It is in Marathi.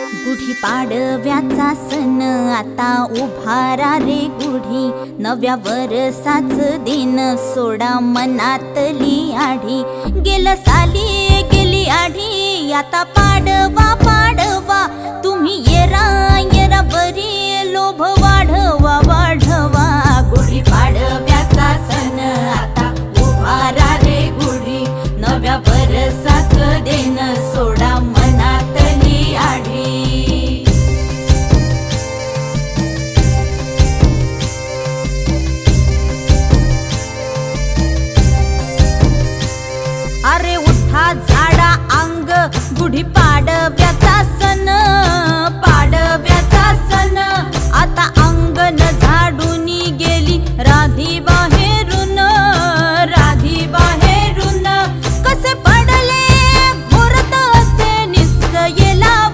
गुढी पाडव्याचा सण आता उभारा रे गुढी, नव्या वरसाच दिन सोडा मनातली आढी. गेलं साली गेली आढी, आता पाडवा